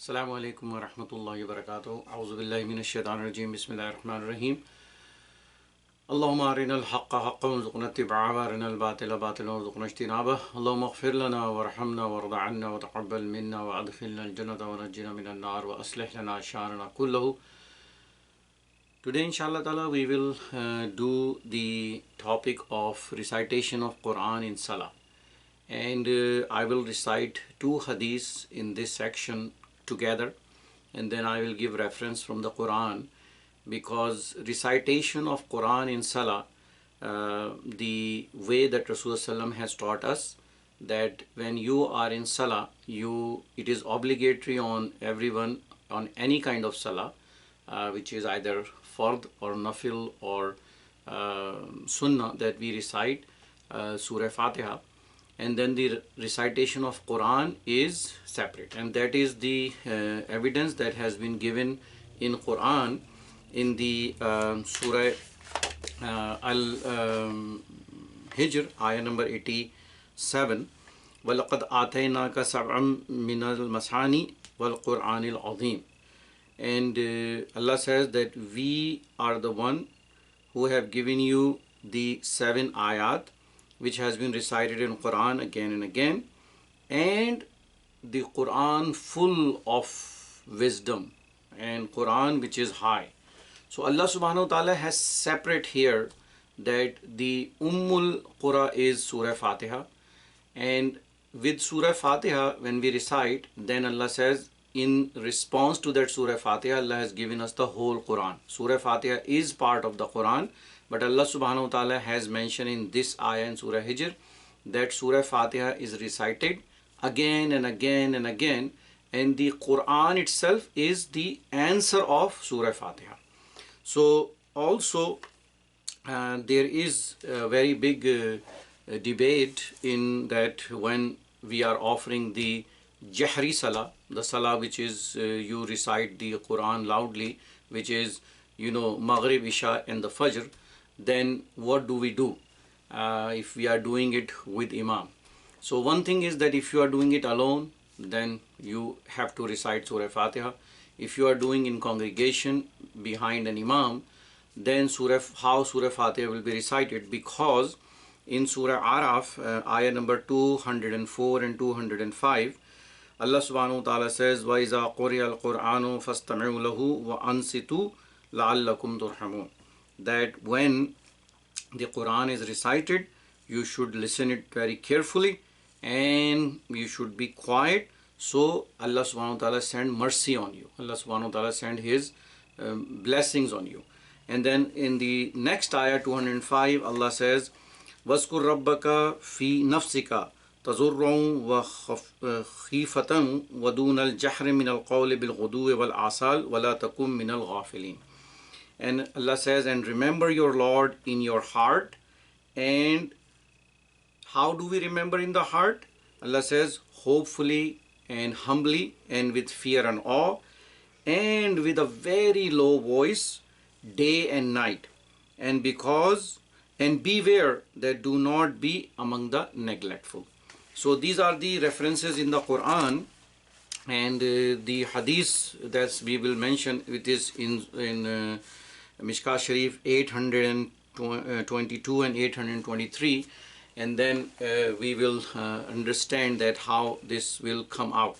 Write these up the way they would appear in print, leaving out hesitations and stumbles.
السلام علیکم ورحمۃ اللہ وبرکاتہ اعوذ باللہ من الشیطان الرجیم بسم اللہ الرحمن الرحیم اللہم ارنا الحق حقا وارزقنا اتباعہ وارنا الباطل باطلا وارزقنا اجتنابہ اللہم اغفر لنا وارحمنا وارض عنا وتقبل منا وادخلنا الجنة ونجنا من النار واصلح لنا شأننا كله. Today inshallah ta'ala we will do the topic of recitation of Quran in Salah, and I will recite two hadiths in this section together, and then I will give reference from the Quran, because recitation of Quran in Salah, the way that Rasulullah has taught us, that when you are in Salah, it is obligatory on everyone on any kind of Salah, which is either fard or nafil or sunnah, that we recite Surah Fatiha, and then the recitation of Quran is separate, and that is the evidence that has been given in Quran in the Surah Al-Hijr, ayah number 87. وَلَقَدْ آتَيْنَاكَ سَبْعًا مِنَ الْمَثَانِي وَالْقُرْآنِ الْعَظِيمِ. And Allah says that we are the one who have given you the 7 ayat which has been recited in Quran again and again, and the Quran full of wisdom, and Quran which is high. So Allah subhanahu wa ta'ala has separate here that the Ummul Qura is Surah Fatiha, and with Surah Fatiha when we recite, then Allah says in response to that Surah Fatiha, Allah has given us the whole Quran. Surah Fatiha is part of the Quran, but Allah subhanahu wa ta'ala has mentioned in this ayah in Surah Hijr that Surah Fatiha is recited again and again and again, and the Quran itself is the answer of Surah Fatiha. So also there is a very big debate in that when we are offering the Jahri Salah, the Salah which is you recite the Quran loudly, which is Maghrib, Isha and the Fajr, then what do we do if we are doing it with Imam? So one thing is that if you are doing it alone, then you have to recite Surah Fatiha. If you are doing in congregation behind an Imam, then how Surah Fatiha will be recited, because in Surah Araf, ayah number 204 and 205, Allah subhanahu wa ta'ala says, وَإِذَا قُرِئَ الْقُرْآنُ فَاسْتَمِعُوا لَهُ وَأَنصِتُوا لَعَلَّكُمْ تُرْحَمُونَ. That when the Quran is recited, you should listen it very carefully and you should be quiet, so Allah subhanahu wa ta'ala send mercy on you. Allah subhanahu wa ta'ala send His blessings on you. And then in the next ayah 205, Allah says, وَاذْكُرْ رَبَّكَ فِي نَفْسِكَ تَضَرُّعًا وَخِيفَةً وَدُونَ الْجَهْرِ مِنَ الْقَوْلِ بِالْغُدُوِّ وَالْآصَالِ وَلَا تَكُن مِنَ الْغَافِلِينَ. And Allah says, and remember your Lord in your heart. And how do we remember in the heart? Allah says, hopefully and humbly and with fear and awe and with a very low voice, day and night. And beware that do not be among the neglectful. So these are the references in the Quran, and the hadith that we will mention, it is in Mishkah Sharif 822 and 823, and then we will understand that how this will come out.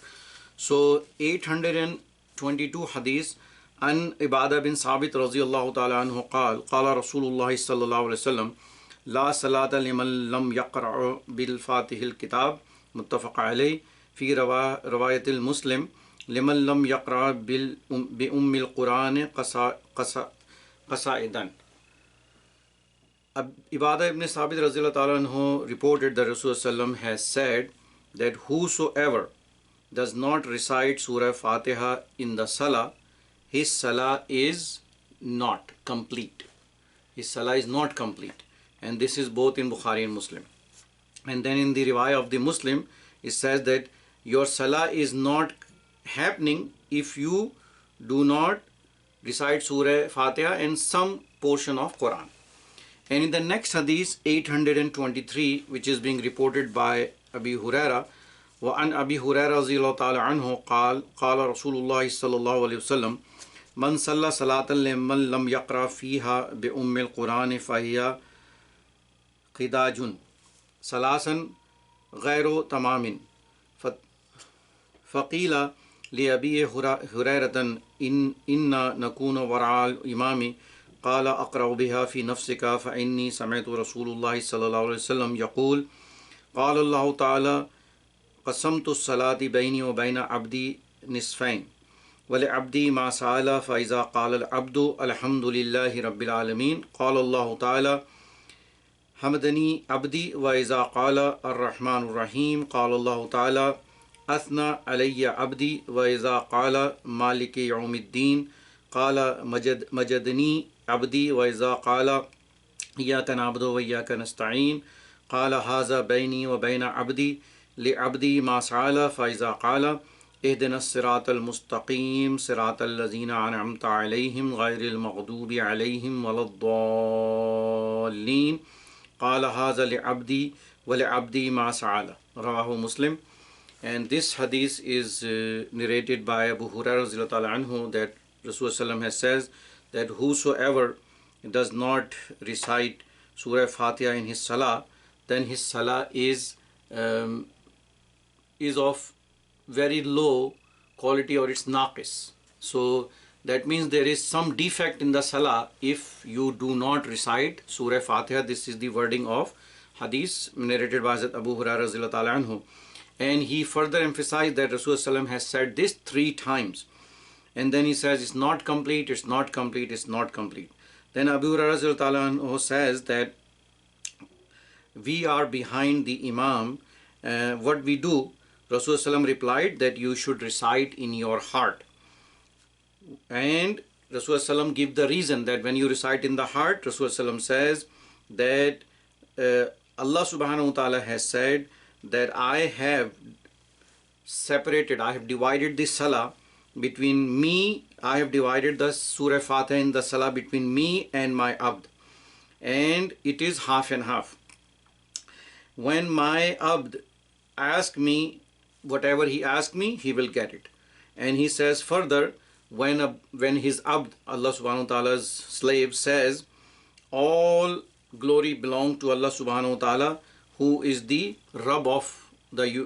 So 822 hadith. عن عبادہ بن ثابت رضی اللہ تعالی عنہ قال قال رسول اللہ صلی اللہ علیہ وسلم لا صلاة لمن لم يقرأ بالفاتح الكتاب متفق علیہ فی روایت المسلم لمن لم يقرأ بأم القرآن قصائدا. عبادہ ibn ثابت رضی اللہ تعالی عنہ reported that Rasulullah has said that whosoever does not recite Surah Fatiha in the Salah, his salah is not complete. His salah is not complete. And this is both in Bukhari and Muslim. And then in the riwayah of the Muslim, it says that your salah is not happening if you do not recite Surah Fatiha and some portion of Quran. And in the next hadith, 823, which is being reported by Abi Huraira, وعن أبي هريرة رضي الله تعالى عنه قال قال رسول الله صلى الله عليه وسلم من صلى صلاة لمن لم يقرأ فيها بأم القرآن فهي قداج ثلاثا غير تمام. فقيل لأبي هريرة إن نكون وراء الإمام قال أقرأ بها في نفسك فإني سمعت رسول الله صلى الله عليه وسلم يقول قال الله تعالى قسمت الصلاة بيني وبين عبدي نصفين ولعبدي ما سأل فإذا قال العبد الحمد لله رب العالمين قال الله تعالى حمدني عبدي وإذا قال الرحمن الرحيم قال الله تعالى أثنى علي عبدي وإذا قال مالك يوم الدين قال مجدني عبدي وإذا قال إياك نعبد وإياك نستعين قال هذا بيني وبين عبدي لعبدي ما سأل فإذا قال اهدنا الصراط المستقيم صراط الذين أنعمت عليهم غير المغضوب عليهم ولا الضالين قال هذا لعبدي ولعبدي ما سأل رواه Muslim. And this hadith is narrated by Abu Hurairah radhiyallahu ta'ala anhu that Rasulullah has says that whosoever does not recite Surah Fatiha in his salah, then his salah is of very low quality, or it's naqis. So that means there is some defect in the salah if you do not recite Surah Fatiha. This is the wording of hadith narrated by Abu Hurairah radhiyallahu ta'ala anhu. And he further emphasized that Rasulullah has said this 3 times. And then he says it's not complete, it's not complete, it's not complete. Then Abu Hurairah says that we are behind the Imam. What we do, Rasulullah replied that you should recite in your heart. And Rasulullah give the reason that when you recite in the heart, Rasulullah says that Allah subhanahu wa ta'ala has said that I have divided the salah between me, I have divided the Surah Fatiha in the salah between me and my abd, and it is half and half. When my abd asks me whatever he asks me, he will get it. And he says further, when his abd, Allah subhanahu wa ta'ala's slave, says all glory belong to Allah subhanahu wa ta'ala, who is the Rabb of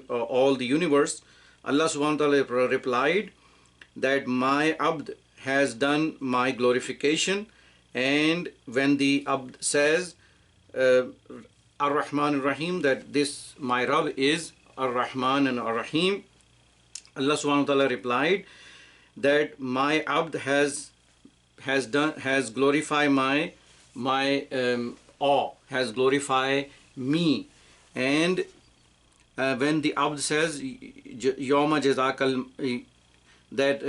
all the universe, Allah subhanahu wa ta'ala replied that my abd has done my glorification. And when the abd says Ar-Rahman Ar-Rahim, that this my Rabb is Ar-Rahman and Ar-Rahim, Allah subhanahu wa ta'ala replied that my abd has glorified my awe, has glorified me. And when the abd says Yawma Jazakal, that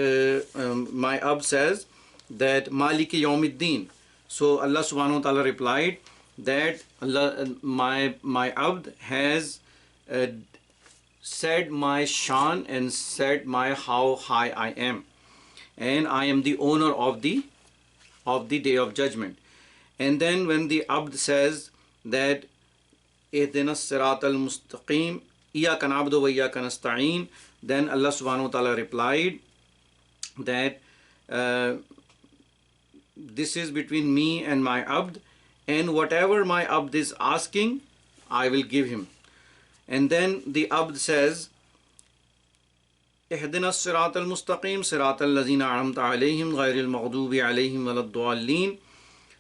my abd says that Maliki Yawmiddin, so Allah subhanahu wa ta'ala replied that my abd has said my shan and said my how high I am, and I am the owner of the day of judgment. And then when the abd says that اهدنا الصراط المستقيم إياك نعبد وإياك نستعين, then Allah subhanahu wa ta'ala replied that this is between me and my abd, and whatever my abd is asking, I will give him. And then the abd says اهدنا الصراط المستقيم صراط الذين أنعمت عليهم غير المغضوب عليهم ولا الضالين.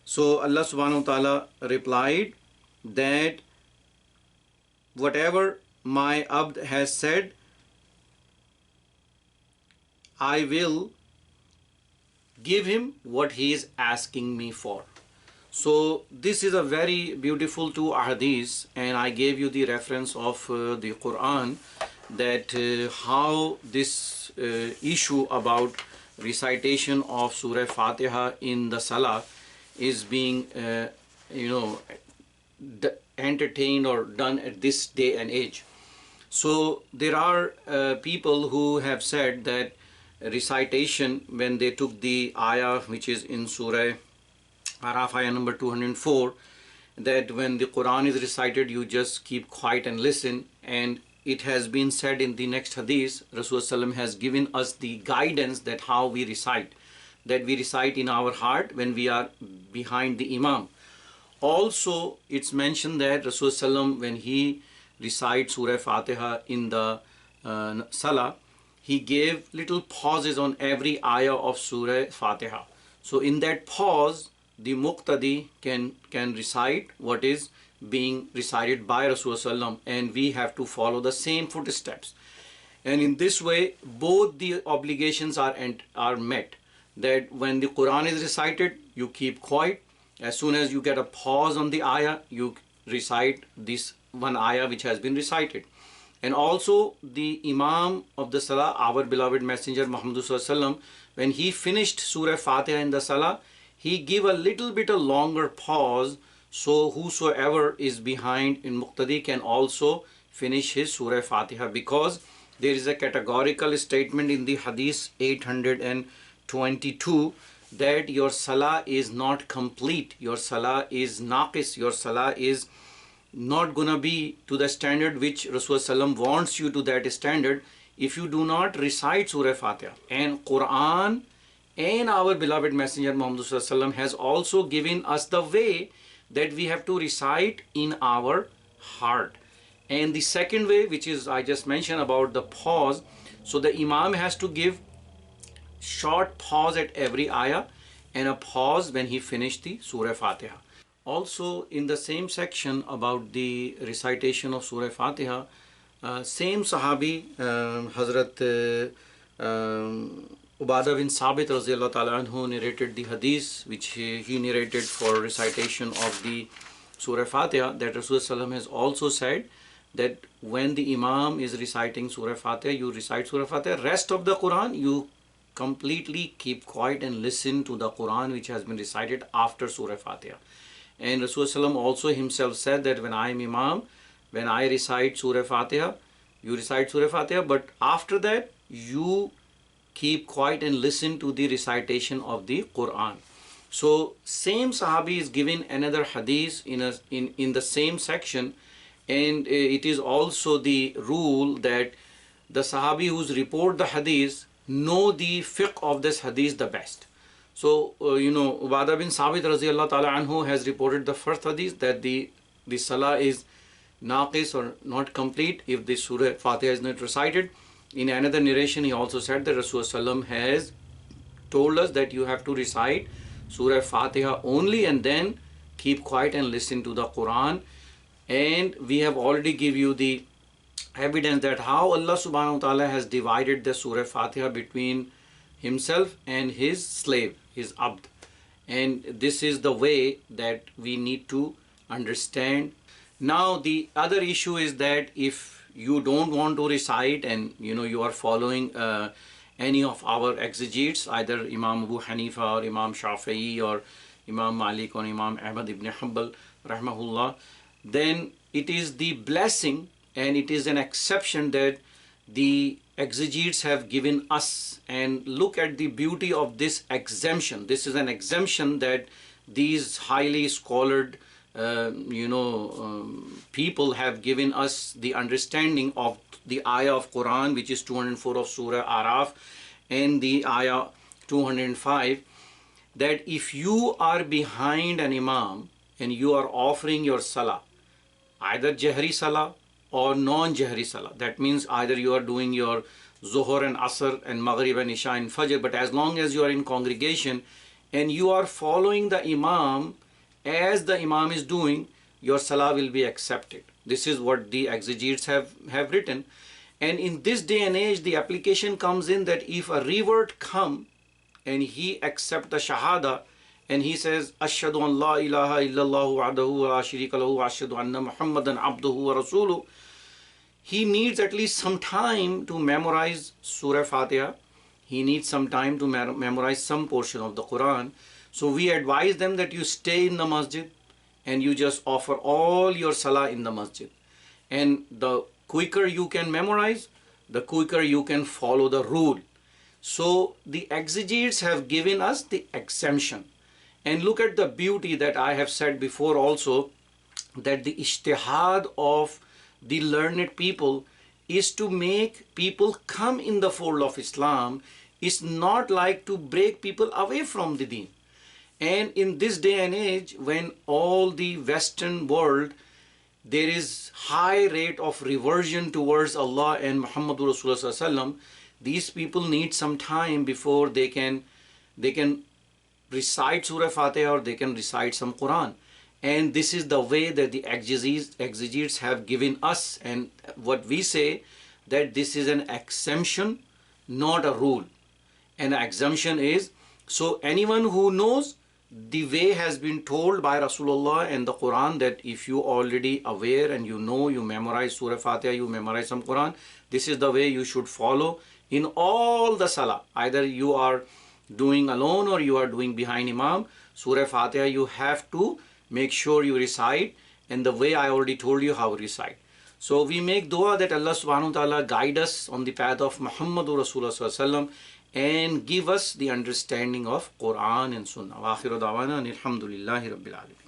So Allah subhanahu wa ta'ala replied that whatever my abd has said, I will give him what he is asking me for. So this is a very beautiful 2 ahadith, and I gave you the reference of the Quran, that how this issue about recitation of Surah Fatiha in the Salah is being entertained or done at this day and age. So there are people who have said that recitation, when they took the ayah which is in Surah Araf, ayah number 204, that when the Quran is recited, you just keep quiet and listen, and it has been said in the next hadith, Rasulullah has given us the guidance that how we recite, that we recite in our heart when we are behind the Imam. Also, it's mentioned that Rasulullah, when he recites Surah Fatiha in the Salah, he gave little pauses on every ayah of Surah Fatiha. So in that pause, the Muqtadi can recite what is being recited by Rasulullah, and we have to follow the same footsteps. And in this way, both the obligations are met. That when the Quran is recited, you keep quiet. As soon as you get a pause on the ayah, you recite this one ayah which has been recited. And also the Imam of the Salah, our beloved Messenger Muhammad Sallallahu Alaihi Wasallam, when he finished Surah Fatiha in the Salah, he gave a little bit a longer pause, so whosoever is behind in Muqtadi can also finish his Surah Fatiha, because there is a categorical statement in the Hadith 822 that your Salah is not complete, your Salah is naqis, your Salah is not gonna be to the standard which Rasulullah wants you to that standard if you do not recite Surah Fatiha. And Quran and our beloved Messenger Muhammad has also given us the way that we have to recite in our heart. And the second way, which is I just mentioned about the pause, so the Imam has to give short pause at every ayah and a pause when he finished the Surah Fatiha. Also in the same section about the recitation of Surah Fatiha, same Sahabi, Hazrat Ubadah bin Sabit Raziyallahu Ta'ala anhu narrated the hadith which he narrated for recitation of the Surah Fatiha, that Rasulullah has also said that when the Imam is reciting Surah Fatiha, you recite Surah Fatiha. Rest of the Quran, you completely keep quiet and listen to the Quran which has been recited after Surah Fatiha. And Rasulullah also himself said that when I am Imam, when I recite Surah Fatiha, you recite Surah Fatiha, but after that you keep quiet and listen to the recitation of the Quran. So same Sahabi is given another hadith in the same section, and it is also the rule that the Sahabi who's report the hadith know the fiqh of this hadith the best. So Ubadah bin Sabit Raziyallahu Ta'ala anhu has reported the first hadith that the Salah is naqis or not complete if the Surah Fatiha is not recited. In another narration, he also said that Rasulullah has told us that you have to recite Surah Fatiha only and then keep quiet and listen to the Quran. And we have already give you the evidence that how Allah subhanahu wa ta'ala has divided the Surah Fatiha between himself and his slave, his abd. And this is the way that we need to understand. Now the other issue is that if you don't want to recite and you are following any of our exegetes, either Imam Abu Hanifa or Imam Shafi'i or Imam Malik or Imam Ahmad ibn Hanbal rahmahullah, then it is the blessing and it is an exception that the exegetes have given us. And look at the beauty of this exemption. This is an exemption that these highly scholared people have given us the understanding of the ayah of Quran, which is 204 of Surah Araf, and the ayah 205, that if you are behind an Imam and you are offering your Salah, either Jahri Salah or non-Jahri Salah, that means either you are doing your Zuhr and Asr and Maghrib and Isha and Fajr, but as long as you are in congregation and you are following the Imam as the Imam is doing, your Salah will be accepted. This is what the exegetes have written. And in this day and age, the application comes in that if a revert come and he accept the Shahada and he says, Ashhadu an la ilaha illallah wahdahu wa la sharika lahu wa ashhadu anna Muhammadan abduhu wa rasuluh, he needs at least some time to memorize Surah Fatiha. He needs some time to memorize some portion of the Quran. So we advise them that you stay in the masjid and you just offer all your Salah in the masjid. And the quicker you can memorize, the quicker you can follow the rule. So the exegetes have given us the exemption. And look at the beauty that I have said before also, that the ijtihad of the learned people is to make people come in the fold of Islam. It's not like to break people away from the deen. And in this day and age, when all the Western world, there is high rate of reversion towards Allah and Muhammadur Rasulullah Sallallahu Alaihi Wasallam, these people need some time before they can recite Surah Fatiha or they can recite some Quran. And this is the way that the exegetes have given us, and what we say, that this is an exemption, not a rule. An exemption is, so anyone who knows, the way has been told by Rasulullah and the Quran, that if you already aware and you know, you memorize Surah Fatiha, you memorize some Quran, this is the way you should follow in all the salah. Either you are doing alone or you are doing behind Imam, Surah Fatiha you have to make sure you recite, and the way I already told you how to recite. So we make dua that Allah subhanahu wa ta'ala guide us on the path of Muhammadur Rasulullah sallallahu alaihi wasallam and give us the understanding of Quran and Sunnah. Wa akhiru da'wana alhamdulillahi rabbil alamin.